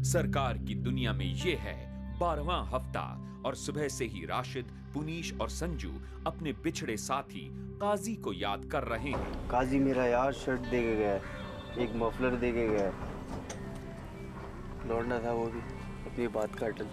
सरकार की दुनिया में ये है 12वां हफ्ता और सुबह से ही राशिद, पुनीश और संजू अपने बिछड़े साथी काजी को याद कर रहे हैं। काजी मेरा यार शर्ट दे के गया, एक मफलर दे के गया, लौटना था वो भी अपनी बात का अटल।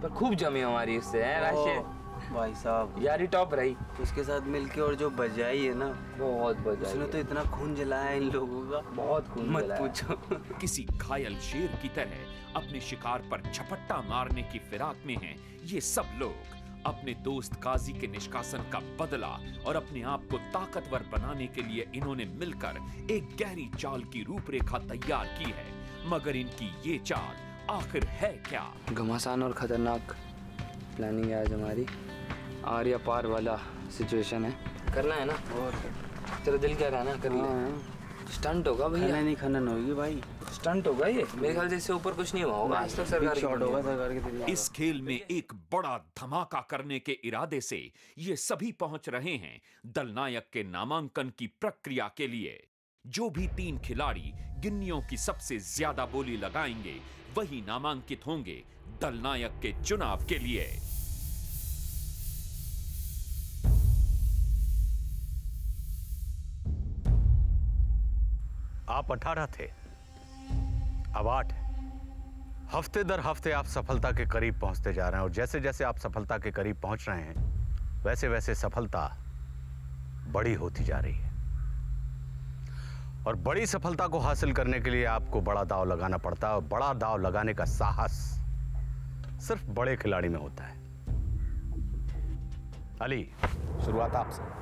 पर खूब जमी हमारी उससे है राशिद भाई साहब, यारी टॉप रही। उसके साथ मिलके और जो बजाई है ना, बहुत बजाई। उसने तो इतना खून जलाया इन लोगों का, बहुत खून मत जलाया। पूछो। किसी घायल शेर की तरह अपने शिकार पर झपट्टा मारने की फिराक में हैं ये सब लोग। अपने दोस्त काजी के निष्कासन का बदला और अपने आप को ताकतवर बनाने के लिए इन्होंने मिलकर एक गहरी चाल की रूपरेखा तैयार की है। मगर इनकी ये चाल आखिर है क्या? घमासान और खतरनाक प्लानिंग है आज हमारी। आर या पार वाला सिचुएशन है। करना है ना? और तेरा दिल कह रहा है ना, कर ले। स्टंट होगा भैया। नहीं खनन होगी भाई, स्टंट होगा ये। मेरे ख्याल से इससे ऊपर कुछ नहीं हुआ होगा आज तक। सरकार शॉट होगा सरकार के दिल। इस खेल में एक बड़ा धमाका करने के इरादे से ये सभी पहुंच रहे हैं दलनायक के नामांकन की प्रक्रिया के लिए। जो भी 3 खिलाड़ी गिन्नियों की सबसे ज्यादा बोली लगाएंगे वही नामांकित होंगे दलनायक के चुनाव के लिए। आप 18 थे, अब 8 है। हफ्ते दर हफ्ते आप सफलता के करीब पहुंचते जा रहे हैं और जैसे जैसे आप सफलता के करीब पहुंच रहे हैं वैसे वैसे सफलता बड़ी होती जा रही है। और बड़ी सफलता को हासिल करने के लिए आपको बड़ा दांव लगाना पड़ता है और बड़ा दांव लगाने का साहस सिर्फ बड़े खिलाड़ी में होता है। अली, शुरुआत आपसे।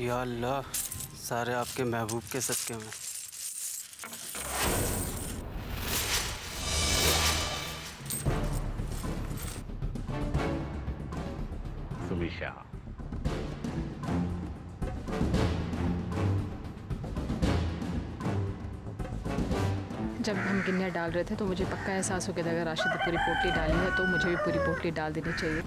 या अल्लाह, सारे आपके महबूब के सदके में। सुमीशा, जब हम गिन्नियाँ डाल रहे थे तो मुझे पक्का एहसास हो गया था अगर राशिद ने पूरी पोटली डाली है तो मुझे भी पूरी पोटली डाल देनी चाहिए।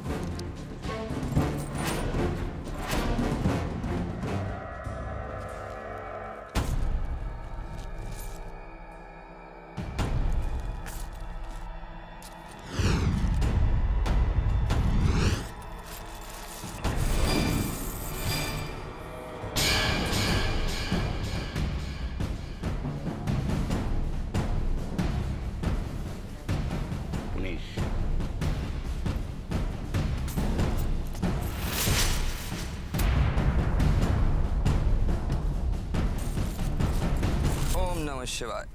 शिवाय।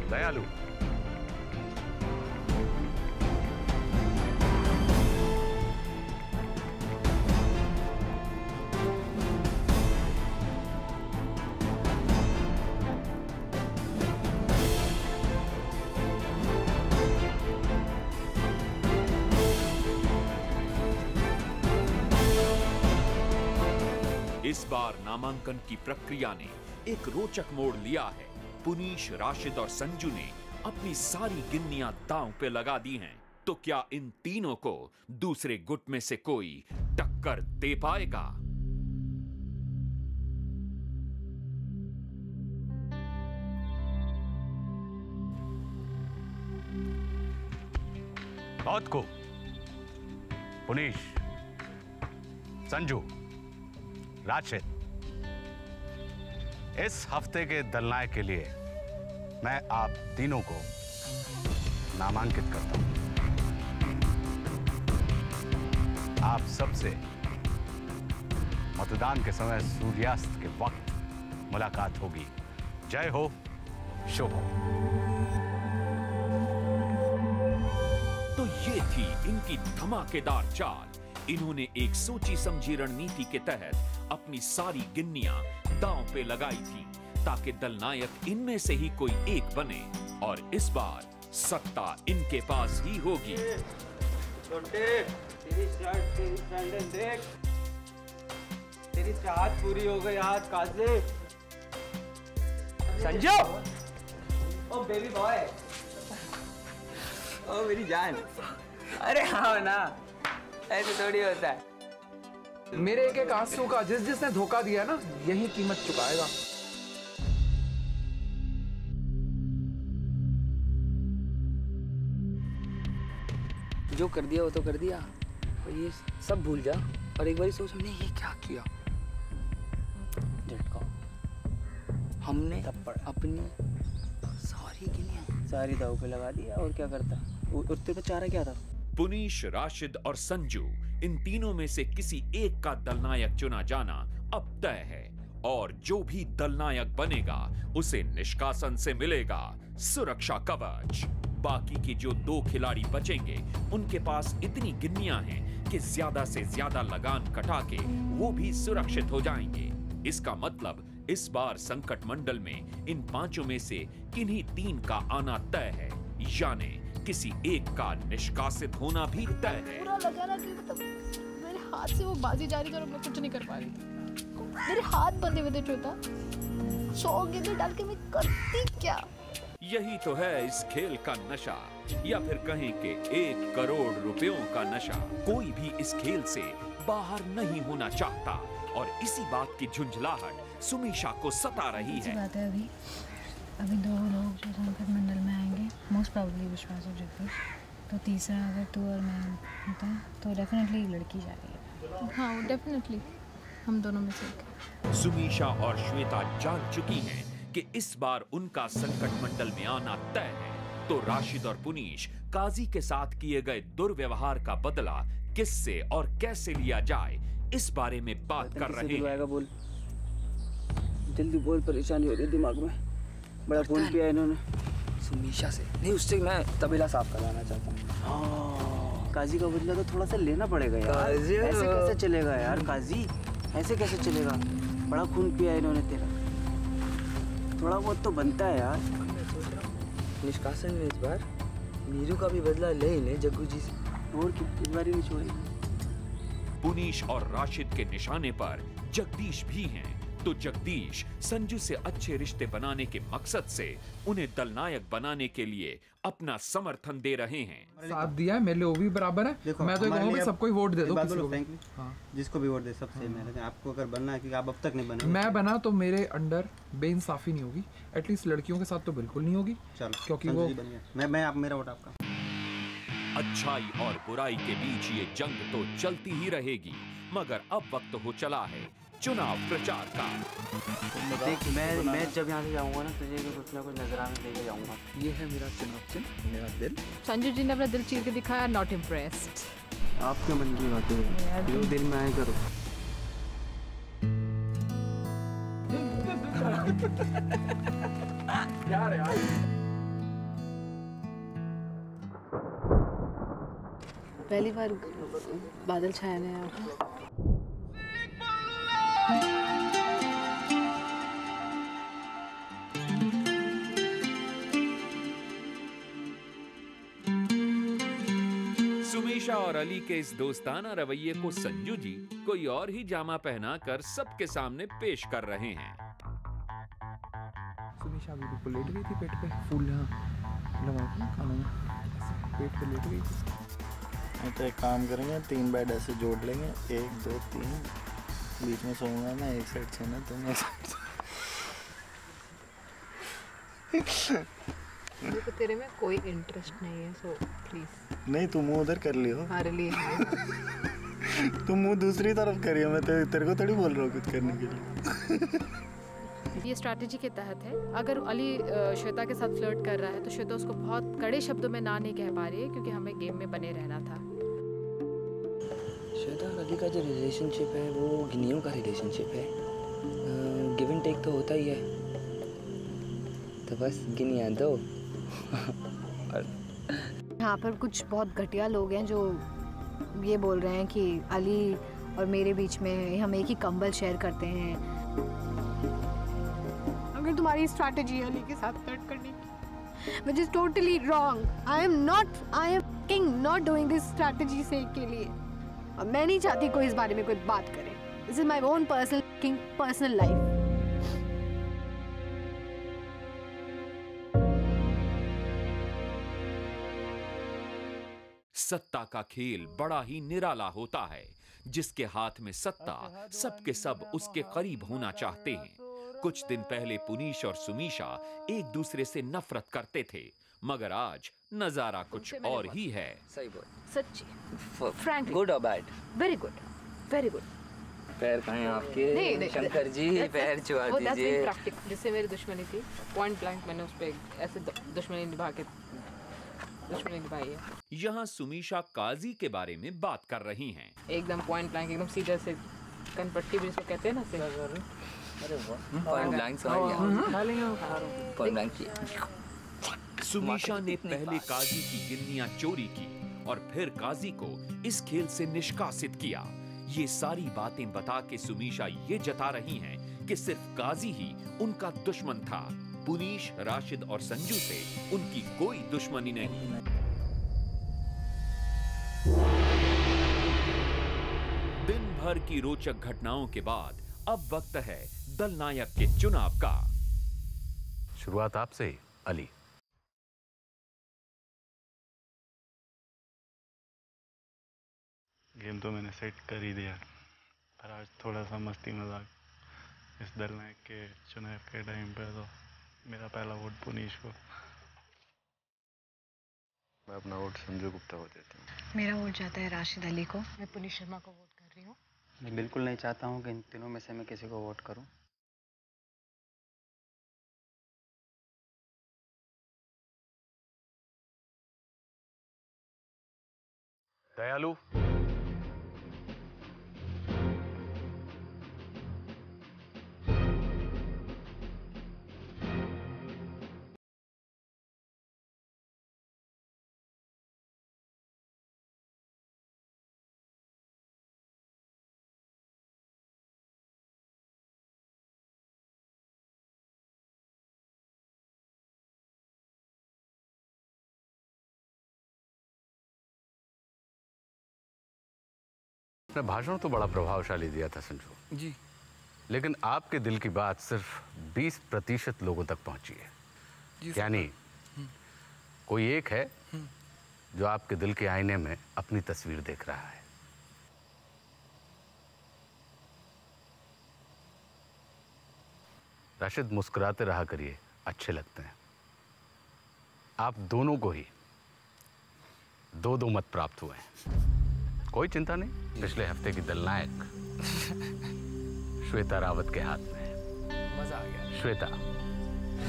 दयालु, इस बार नामांकन की प्रक्रिया ने एक रोचक मोड़ लिया है। पुनीश, राशिद और संजू ने अपनी सारी गिन्नियां दांव पे लगा दी हैं। तो क्या इन तीनों को दूसरे गुट में से कोई टक्कर दे पाएगा? औद को, पुनीश, संजू, राशिद, इस हफ्ते के दलनायक के लिए मैं आप तीनों को नामांकित करता हूं। आप सबसे मतदान के समय सूर्यास्त के वक्त मुलाकात होगी। जय हो, शुभ हो। तो ये थी इनकी धमाकेदार चाल। इन्होंने एक सोची समझी रणनीति के तहत अपनी सारी गिन्नियां दांव पे लगाई थी ताकि दलनायक इनमें से ही कोई एक बने और इस बार सत्ता इनके पास ही होगी। तेरी चाहत पूरी हो गई आज काज़ी। संजू, ओ बेबी बॉय, ओ मेरी जान, अरे हाँ ना, ऐसे थोड़ी होता है। मेरे एक एक आंसू का जिसने धोखा दिया ना, यही कीमत चुकाएगा। जो कर दिया वो तो कर दिया, और ये सब भूल जा और एक बार सोच हमने ये क्या किया। झटका, हमने अपनी सारी दाव पे लगा दिया और क्या करता, उतने का चारा क्या था। पुनीश, राशिद और संजू, इन तीनों में से किसी एक का दलनायक चुना जाना अब तय है, और जो भी दलनायक बनेगा उसे निष्कासन से मिलेगा सुरक्षा कवच। बाकी के जो 2 खिलाड़ी बचेंगे उनके पास इतनी गिन्नियां हैं कि ज्यादा से ज्यादा लगान कटा के वो भी सुरक्षित हो जाएंगे। इसका मतलब इस बार संकट मंडल में इन 5 में से किन्हीं 3 का आना तय है, यानी किसी एक का निष्कासित होना भी तय है। पूरा लगा ना कि मतलब मेरे हाथ से वो बाजी जारी कर, मैं कुछ नहीं कर पा रही थी। मेरे हाथ बंधे हुए थे चोता, 100 गेंदें डाल के मैं करती क्या। यही तो है इस खेल का नशा, या फिर कहें कि 1 करोड़ रुपयों का नशा। कोई भी इस खेल से बाहर नहीं होना चाहता, और इसी बात की झुंझलाहट सुमीशा को सता रही है। बात है अभी 2 लोग जो संकट मंडल में आएंगे, मोस्ट प्रोबेबली विश्वास और जगदीश, तो तीसरा अगर तू और मैं होता है तो डेफिनेटली लड़की जा रही है। हाँ डेफिनेटली हम दोनों में से एक। सुमीशा और श्वेता जान चुकी हैं कि इस बार उनका संकट मंडल में आना तय है, तो राशिद और पुनीश काजी के साथ किए गए दुर्व्यवहार का बदला किससे और कैसे लिया जाए, इस बारे में बात कर रहे हैं। बोल जल्दी बोल, परेशानी हो रही है दिमाग में। बड़ा फोन किया इन्होंने सुमीशा से, नहीं उससे मैं तबेला साफ करवाना चाहता हूँ। काजी का बदला तो थोड़ा सा लेना पड़ेगा यार, ऐसे कैसे चलेगा यार काजी, ऐसे कैसे चलेगा। बड़ा खून पिया इन्होंने तेरा, थोड़ा बहुत तो बनता है यार। निष्कासन में इस बार मीरू का भी बदला ले ही ले जग्गू जी से, और इस बार ही नहीं छोड़ेगी। पुनीश और राशिद के निशाने पर जगदीश भी हैं, तो जगदीश संजू से अच्छे रिश्ते बनाने के मकसद से उन्हें दलनायक बनाने के लिए अपना समर्थन दे रहे हैं। साथ दिया है मेरे लिए, वो भी बराबर है। मैं तो कहूँगा सबको ही वोट दे दो, किसी को भी। हाँ। जिसको भी वोट दे सबसे मेरे आपको अगर बनना है, क्योंकि आप अब तक नहीं बने। मैं बना तो मेरे अंडर बेइंसाफी नहीं होगी, एटलीस्ट लड़कियों के साथ तो बिल्कुल नहीं होगी। चलो क्योंकि वो मैं आप मेरा वोट आपका। अच्छाई और बुराई के बीच ये जंग तो चलती ही रहेगी, मगर अब वक्त हो चला है चुनाव प्रचार का। देख मैं जब यहाँ से जाऊँगा ना, तुझे कुछ ना कुछ नजराना लेके जाऊँगा। ये है मेरा चुनाव चिन्ह, मेरा दिल। संजू जी ने अपना दिल चीर के दिखाया, नॉट इम्प्रेस्ड। आपके मन की बातें हैं, जो दिल में आए करो। यार पहली बार बादल छाया है यहाँ पे। सुमीशा और अली के इस दोस्ताना रवैये को संजू जी कोई और ही जामा पहना कर सबके सामने पेश कर रहे हैं। सुमीशा भी बिल्कुल लेट गई थी, पेट पे फूल यहाँ लगा के खाने में, पेट पे लेट गई थी। तो एक काम करेंगे, 3 बेड ऐसे जोड़ लेंगे, 1 2 3, बीच में सोऊंगा मैं, एक साइड से ना तुम एक साइड से। देखो तेरे में कोई इंटरेस्ट नहीं है, सो प्लीज। नहीं तुम मुँह उधर कर लियो, हमारे लिए तुम मुँह दूसरी तरफ करियो, मैं तेरे को थोड़ी बोल रहा हूँ कुछ करने के लिए। ये स्ट्रैटेजी के तहत है। अगर अली श्वेता के साथ फ्लर्ट कर रहा है तो श्वेता उसको बहुत कड़े शब्दों में ना नहीं कह पा रही है, क्योंकि हमें गेम में बने रहना था। श्वेता और अली का जो रिलेशनशिप है वो गिनियों का रिलेशनशिप है, गिव एंड टेक तो होता ही है, तो बस गिनियाँ दो। यहाँ पर कुछ बहुत घटिया लोग हैं जो ये बोल रहे हैं कि अली और मेरे बीच में हम एक ही कंबल शेयर करते हैं। अगर तुम्हारी स्ट्रैटेजी है अली के साथ फ्लर्ट करने की, which is totally wrong. I am not doing this strategy sake के लिए. और मैं नहीं चाहती कोई इस बारे में कोई बात करे. This is my own personal life. सत्ता का खेल बड़ा ही निराला होता है, जिसके हाथ में सत्ता सबके सब उसके करीब होना चाहते हैं। कुछ दिन पहले पुनीश और सुमीशा एक दूसरे से नफरत करते थे, मगर आज नजारा कुछ और ही है। सही बोल। सच्ची। फ्रैंकली गुड और bad? Very good, very good. पैर कहाँ हैं आपके? नहीं, शंकर जी पैर छुआ दीजिए। प्रैक्टिकल, जिससे मेरी दुश्मनी थी, पॉइंट ब्लैंक मैंने उस पे ऐसे दुश्मनी निभाई है। यहाँ सुमीशा काजी के बारे में बात कर रही हैं। एकदम पॉइंट ब्लैंक, एकदम सीधे से कनपट्टी भी जिसको कहते हैं ना, से अरे वाह, पॉइंट ब्लैंक समझ गया। Point blank. सुमीशा ने पहले काजी की गिन्नियां चोरी की और फिर काजी को इस खेल से निष्कासित किया। ये सारी बातें बता के सुमीशा ये जता रही हैं कि सिर्फ काजी ही उनका दुश्मन था। पुनीश, राशिद और संजू से उनकी कोई दुश्मनी नहीं। दिन भर की रोचक घटनाओं के बाद अब वक्त है दल नायक के चुनाव का। शुरुआत आपसे ही, अली। गेम तो मैंने सेट कर ही दिया, पर आज थोड़ा सा मस्ती मजाक इस दल नायक के चुनाव के टाइम पे, तो मेरा पहला वोट पुनीश को। मैं अपना वोट संजू गुप्ता को देता हूँ। मेरा वोट जाता है राशिद अली को। मैं पुनीश शर्मा को वोट कर रही हूँ। मैं बिल्कुल नहीं चाहता हूँ कि इन तीनों में से मैं किसी को वोट करूँ। दयालु, अपने भाषण तो बड़ा प्रभावशाली दिया था संजू जी, लेकिन आपके दिल की बात सिर्फ 20% लोगों तक पहुंची है। यानी कोई एक है जो आपके दिल के आईने में अपनी तस्वीर देख रहा है। राशिद, मुस्कुराते रहा करिए, अच्छे लगते हैं। आप दोनों को ही 2-2 मत प्राप्त हुए हैं। कोई चिंता नहीं, पिछले हफ्ते की दलनायक श्वेता रावत के हाथ में। मजा आ गया। श्वेता,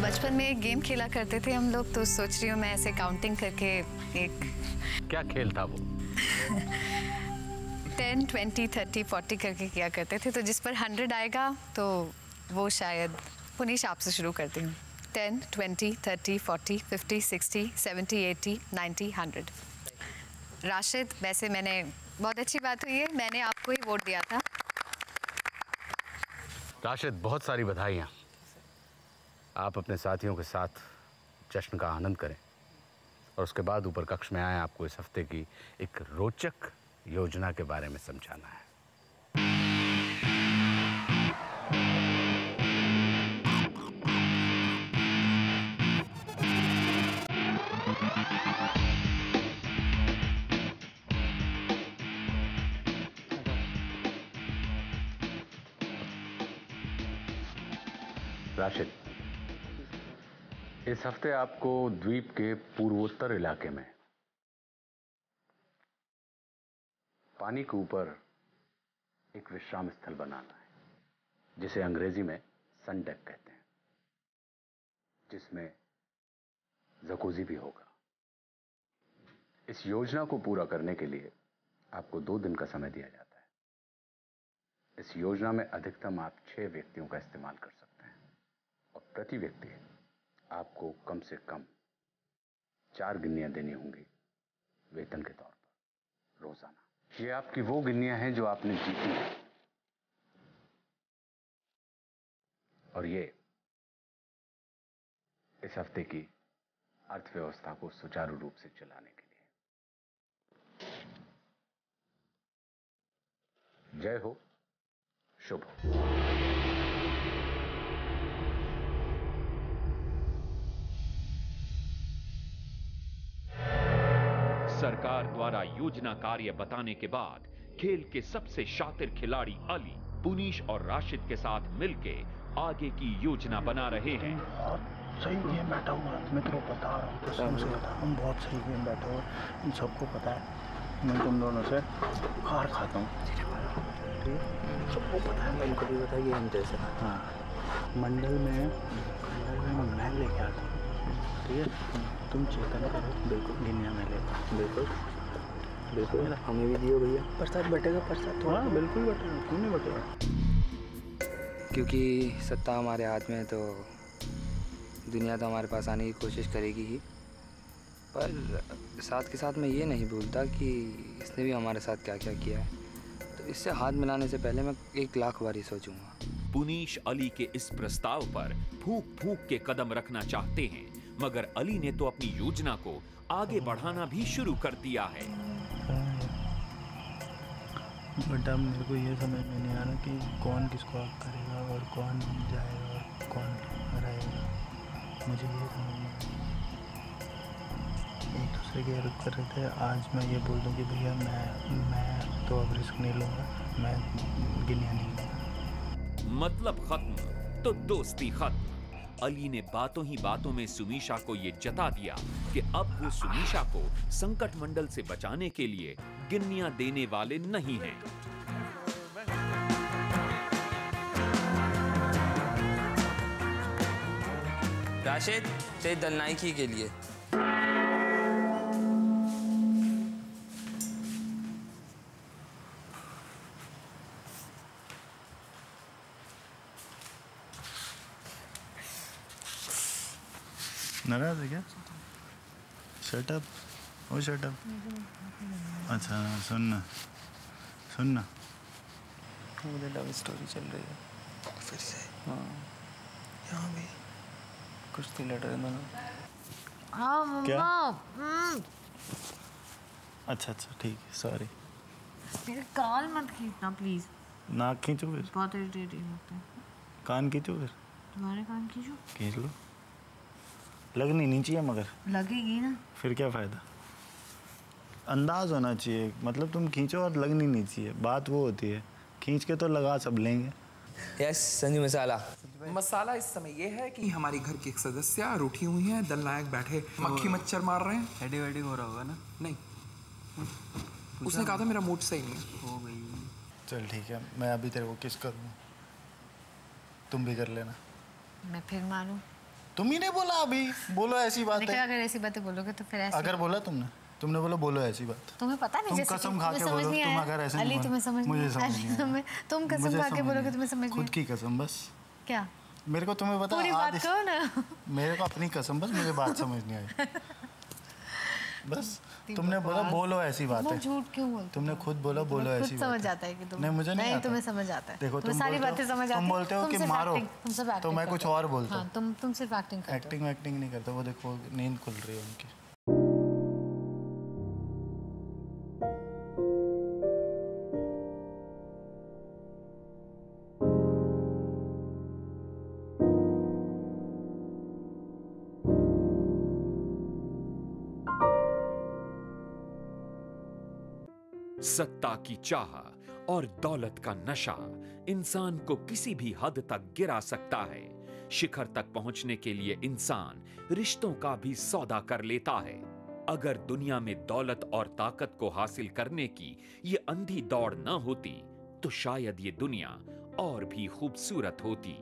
बचपन में एक गेम खेला करते थे हम लोग, तो सोच रही हूँ मैं ऐसे काउंटिंग करके एक। क्या खेल था वो? 10, 20, 30, 40 करके किया करते थे, तो जिस पर 100 आएगा तो वो शायद। पुनीश, आपसे शुरू करती हूँ। 10, 20, 30, 40, 50, 60, 70, 80, 90, 100। राशिद, वैसे मैंने बहुत अच्छी बात हुई है, मैंने आपको ही वोट दिया था। राशिद, बहुत सारी बधाइयाँ। आप अपने साथियों के साथ जश्न का आनंद करें और उसके बाद ऊपर कक्ष में आए। आपको इस हफ्ते की एक रोचक योजना के बारे में समझाना है। राशिद, इस हफ्ते आपको द्वीप के पूर्वोत्तर इलाके में पानी के ऊपर एक विश्राम स्थल बनाना है, जिसे अंग्रेजी में सन डेक कहते हैं, जिसमें जकूजी भी होगा। इस योजना को पूरा करने के लिए आपको 2 दिन का समय दिया जाता है। इस योजना में अधिकतम आप 6 व्यक्तियों का इस्तेमाल कर सकते हैं और प्रति व्यक्ति आपको कम से कम 4 गिन्नियां देनी होंगी वेतन के तौर पर रोजाना। ये आपकी वो गिन्नियां हैं जो आपने जीती हैं और ये इस हफ्ते की अर्थव्यवस्था को सुचारू रूप से चलाने के लिए। जय हो, शुभ हो। सरकार द्वारा योजना कार्य बताने के बाद खेल के सबसे शातिर खिलाड़ी अली, पुनीश और राशिद के साथ मिलके आगे की योजना बना रहे हैं। सही गेम बैठा हुआ है, मैं तेरे को बता रहा हूँ, हम बहुत सही गेम बैठा हुआ है, इन सबको पता है मैं तुम दोनों से हार खाता हूँ, सबको पता है। मैं कभी बताइए हम जैसे हाँ मंडल में मैं लेके आता हूँ, ठीक है, तुम चेतन करो, बिल्कुल गिनिया में लेता, बिल्कुल बिल्कुल हमें भी दियो भैया, प्रसाद बटेगा, प्रसाद थोड़ा बिल्कुल बटेगा, क्यों नहीं बटेगा? क्योंकि सत्ता हमारे हाथ में है तो दुनिया तो हमारे पास आने की कोशिश करेगी ही, पर साथ के साथ मैं ये नहीं भूलता कि इसने भी हमारे साथ क्या क्या किया है, तो इससे हाथ मिलाने से पहले मैं 1,00,000 बार ही सोचूंगा। पुनीश अली के इस प्रस्ताव पर फूंक फूंक के कदम रखना चाहते हैं, मगर अली ने तो अपनी योजना को आगे बढ़ाना भी शुरू कर दिया है। बेटा मेरे को ये समझ में नहीं आ रहा कि कौन किसको आप करेगा और कौन जाएगा और कौन रहेगा, मुझे ये समझ में एक दूसरे की हेल्प कर रहे थे। आज मैं ये बोल दूं कि भैया मैं तो अब रिस्क नहीं लूँगा, मैं गिनिया नहीं लूँगा। मतलब खत्म तो दोस्ती खत्म। अली ने बातों ही बातों में सुमीशा को ये जता दिया कि अब वो सुमीशा को संकट मंडल से बचाने के लिए गिन्नियां देने वाले नहीं हैं। राशिद तेरी दलनाइकी के लिए। नाराज है क्या? शटअप, ओ शटअप। अच्छा सुनना मुझे लव स्टोरी चल रही है फिर से। हाँ यहाँ भी कुछ थी लड़ रहे दोनों। हाँ मम्मा। अच्छा ठीक है, सॉरी। मेरे कान मत खींचना प्लीज। नाक खींचो फिर। बहुत इरिटेटिंग होता है। कान खींचो फिर। तुम्हारे कान खींचो। खींच लो। लगनी नहीं चाहिए मगर। लगेगी ना। फिर क्या फायदा? अंदाज होना चाहिए, मतलब तुम खींचो और लगनी नहीं चाहिए, बात वो होती है। खींच के तो लगा सब लेंगे। यस संजू मसाला इस समय ये है कि हमारी घर की एक सदस्य रूठी हुई है, दलनायक बैठे मक्खी मच्छर मार रहे हैं। हेडिंग हो रहा होगा ना? नहीं, उसने कहा था मेरा मूड सही नहीं है। हो गई। चल ठीक है, मैं अभी तेरे को किस करूँ, तुम भी कर लेना। मैं फिर मारूं? तुम ही ने बोला अभी, बोलो ऐसी बात है। अगर ऐसी बातें बोलोगे तो फिर ऐसे। अगर बोला तुमने बोला बोलो ऐसी बात। तुम्हें पता नहीं, तुम कसम खा के बोलो, तुम अगर ऐसे अली तुम्हें समझ नहीं आया। तुम कसम खा के बोलोगे तुम्हें समझ नहीं। खुद की कसम बस। क्या? मेरे को तुम्हें बता। पूरी बात करो ना। मेरे को अपनी कसम, बस मुझे बात समझ नहीं आई। बस तुमने बोला बोलो ऐसी बात है। झूठ क्यों बोलते? तुमने खुद बोला बोलो ऐसी बात। समझ आता है कि तुम। नहीं मुझे नहीं आता। तुम्हें समझ आता है। देखो तुम सारी बातें समझ आती है। तुम बोलते हो कि मारो, तो मैं कुछ और बोलता हूँ। तुम सिर्फ एक्टिंग करते हो। एक्टिंग नहीं करता। वो देखो नींद खुल रही है उनकी। सत्ता की चाह और दौलत का नशा इंसान को किसी भी हद तक गिरा सकता है। शिखर तक पहुंचने के लिए इंसान रिश्तों का भी सौदा कर लेता है। अगर दुनिया में दौलत और ताकत को हासिल करने की ये अंधी दौड़ न होती तो शायद ये दुनिया और भी खूबसूरत होती।